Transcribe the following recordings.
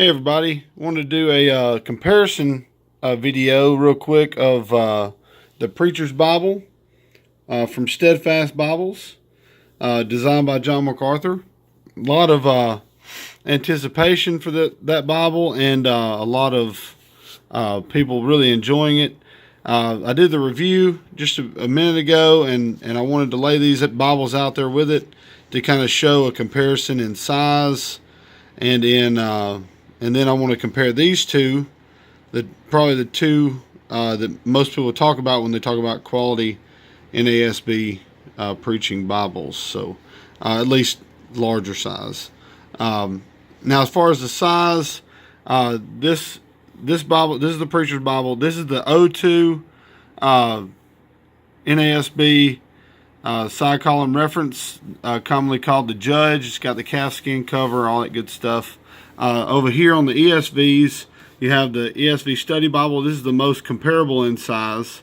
Hey everybody, wanted to do a comparison video real quick of the Preacher's Bible from Steadfast Bibles, designed by John MacArthur. A lot of anticipation for that Bible, and a lot of people really enjoying it. I did the review just a minute ago, and I wanted to lay these Bibles out there with it to kind of show a comparison in size and and then I want to compare these two, probably the two that most people talk about when they talk about quality NASB preaching Bibles. So at least larger size. Now, as far as the size, this Bible, this is the Preacher's Bible. This is the O2 NASB side column reference, commonly called the Judge. It's got the calfskin cover, all that good stuff. Over here on the ESVs, you have the ESV Study Bible. This is the most comparable in size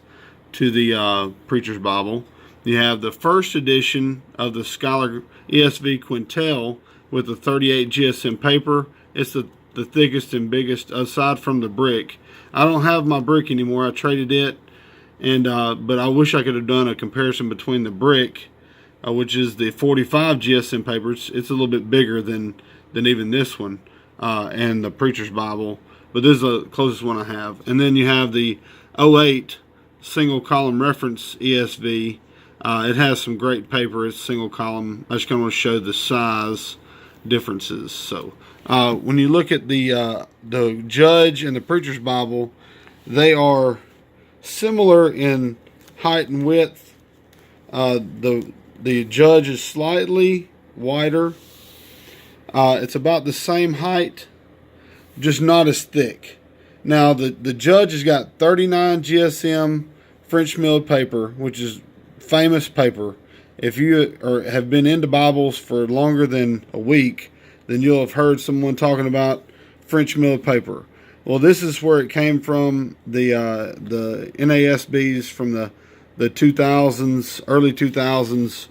to the Preacher's Bible. You have the first edition of the Scholar ESV Quentel with the 38 GSM paper. It's the thickest and biggest aside from the brick. I don't have my brick anymore. I traded it, and but I wish I could have done a comparison between the brick, which is the 45 GSM paper. It's a little bit bigger than even this one. And the Preacher's Bible, but this is the closest one I have. And then you have the 08 single column reference ESV. It has some great paper. It's single column. I just kind of want to show the size differences. So when you look at the Judge and the Preacher's Bible, they are similar in height and width. The Judge is slightly wider. It's about the same height, just not as thick. Now, the Judge has got 39 GSM French milled paper, which is famous paper. If you have been into Bibles for longer than a week, then you'll have heard someone talking about French milled paper. Well, this is where it came from. The NASBs from the 2000s, early 2000s.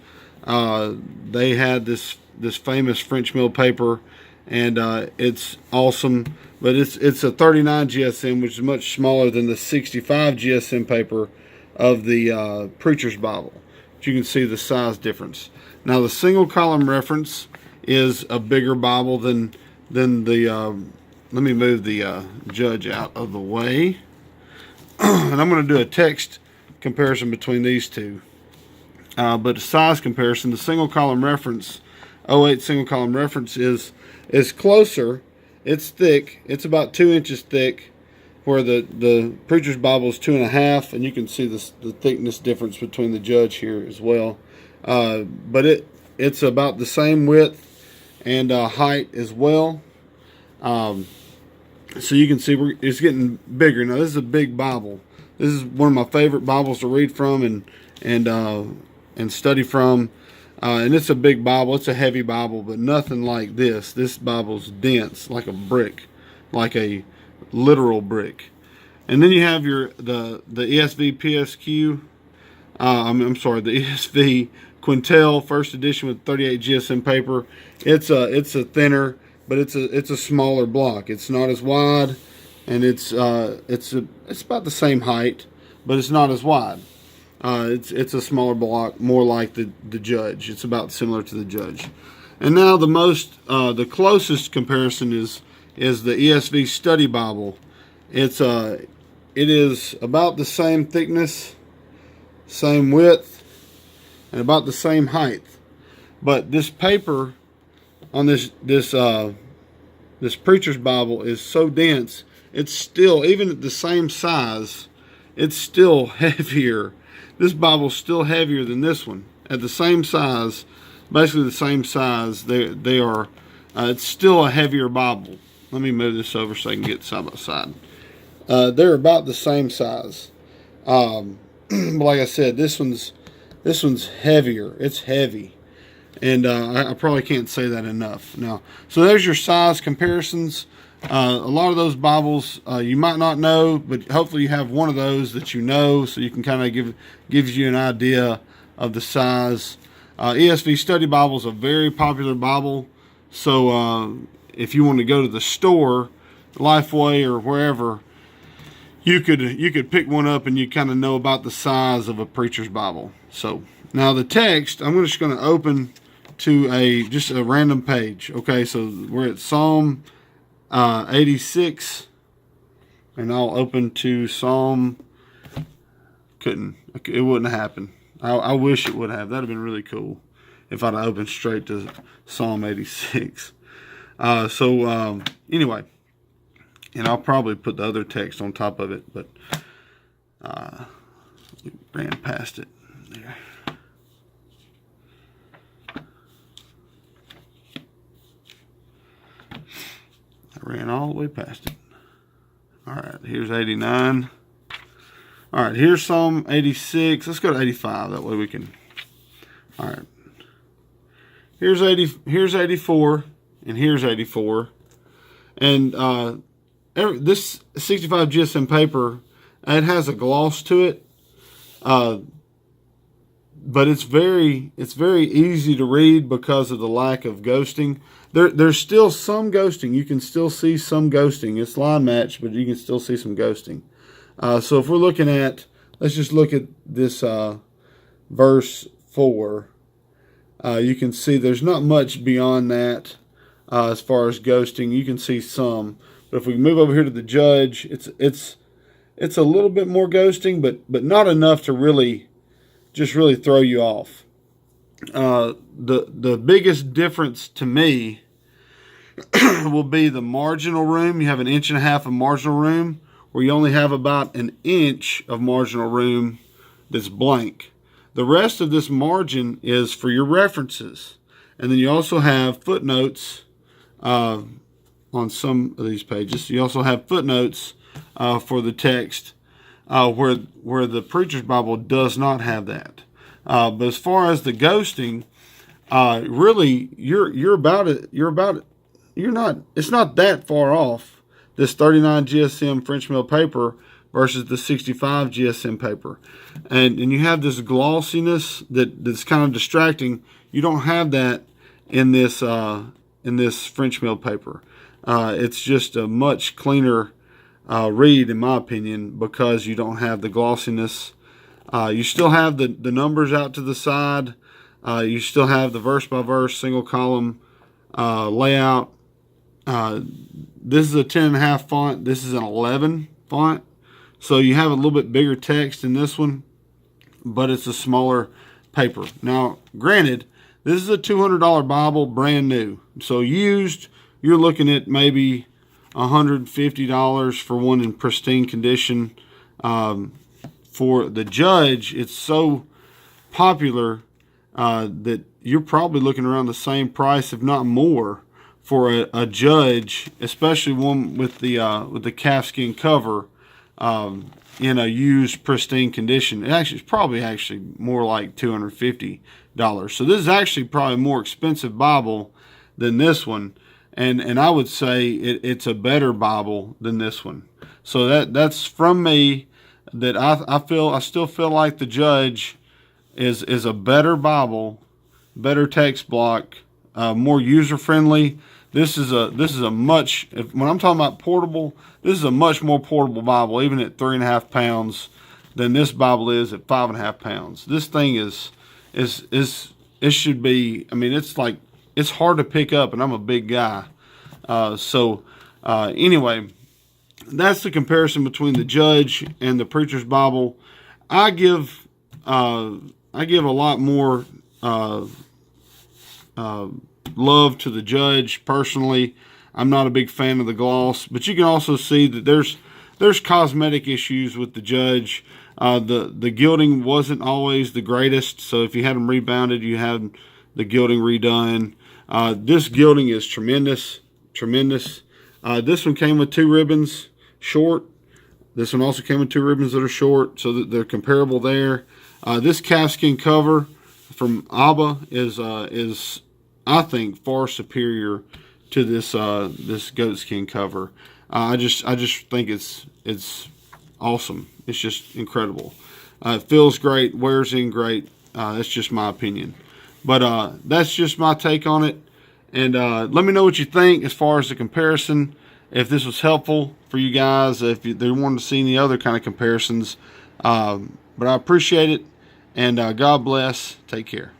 They had this famous French mill paper, and it's awesome, but it's a 39 GSM, which is much smaller than the 65 GSM paper of the Preacher's Bible. But you can see the size difference. Now, the single column reference is a bigger Bible than the let me move the Judge out of the way, and I'm going to do a text comparison between these two. But a size comparison, the single column reference, 08 single column reference is closer. It's thick. It's about 2 inches thick, where the Preacher's Bible is 2.5, and you can see the thickness difference between the Judge here as well. But it's about the same width and height as well. So you can see it's getting bigger. Now, this is a big Bible. This is one of my favorite Bibles to read from and study from. And it's a big Bible. It's a heavy Bible, but nothing like this. This Bible's dense, like a brick, like a literal brick. And then you have the ESV PSQ. I'm sorry, the ESV Quentel first edition with 38 GSM paper. It's a thinner, but it's a smaller block. It's not as wide, and it's about the same height, but it's not as wide. It's a smaller block, more like the Judge. It's about similar to the Judge. And now the closest comparison is the ESV Study Bible. It is about the same thickness, same width, and about the same height. But this paper on this Preacher's Bible is so dense, it's still, even at the same size, it's still heavier. This Bible's still heavier than this one. At the same size, basically the same size, they are. It's still a heavier Bible. Let me move this over so I can get side by side. They're about the same size. But like I said, this one's heavier. It's heavy, and I probably can't say that enough. Now, so there's your size comparisons. A lot of those Bibles you might not know, but hopefully you have one of those that you know, so you can kind of gives you an idea of the size. ESV Study Bible is a very popular Bible, so if you want to go to the store, Lifeway or wherever, you could pick one up and you kind of know about the size of a preacher's Bible. So now the text, I'm just going to open to just a random page. Okay, so we're at Psalm 86, and I'll open to Psalm. It wouldn't happen. I wish it would have. That'd have been really cool if I'd have opened straight to Psalm 86. Anyway, and I'll probably put the other text on top of it, but ran past it there. I ran all the way past it. All right, here's 89. All right, here's Psalm 86. Let's go to 85. That way we can. All right. Here's 84, and here's 84, and this 65 GSM paper, it has a gloss to it, but it's very easy to read because of the lack of ghosting. There's still some ghosting. You can still see some ghosting. It's line matched, but you can still see some ghosting. So if we're looking at, let's just look at this verse 4. You can see there's not much beyond that as far as ghosting. You can see some, but if we move over here to the judge, it's a little bit more ghosting, but not enough to really throw you off. The biggest difference to me will be the marginal room. You have 1.5 inches of marginal room, where you only have about 1 inch of marginal room that's blank. The rest of this margin is for your references. And then you also have footnotes on some of these pages. You also have footnotes for the text where the Preacher's Bible does not have that. But as far as the ghosting, really it's not that far off, this 39 GSM French mill paper versus the 65 GSM paper. And you have this glossiness that's kind of distracting. You don't have that in this French mill paper. It's just a much cleaner read, in my opinion, because you don't have the glossiness. You still have the numbers out to the side. You still have the verse by verse single column layout. This is a 10.5 font. This is an 11 font. So you have a little bit bigger text in this one, but it's a smaller paper. Now, granted, this is a $200 Bible, brand new. So used, you're looking at maybe $150 for one in pristine condition. For the judge, it's so popular that you're probably looking around the same price, if not more, for a judge, especially one with the calfskin cover in a used pristine condition. It's probably more like $250. So this is actually probably a more expensive Bible than this one, and I would say it's a better Bible than this one. So that's from me. That I still feel like the judge is a better Bible, better text block, more user friendly. This is a much, when I'm talking about portable, this is a much more portable Bible, even at 3.5 pounds, than this Bible is at 5.5 pounds. This thing it should be. I mean, it's hard to pick up, and I'm a big guy. Anyway, that's the comparison between the judge and the Preacher's Bible. I give a lot more love to the judge personally. I'm not a big fan of the gloss, but you can also see that there's cosmetic issues with the judge. The gilding wasn't always the greatest, so if you had them rebounded, you had the gilding redone. This gilding is tremendous. This one came with 2 ribbons, short. This one also came with 2 ribbons that are short, so that they're comparable there. This calfskin cover from Abba is I think far superior to this goatskin cover. I just think it's awesome. It's just incredible. It feels great, wears in great. That's just my opinion, but that's just my take on it. And let me know what you think as far as the comparison, if this was helpful for you guys, if they wanted to see any other kind of comparisons. But I appreciate it, and God bless. Take care.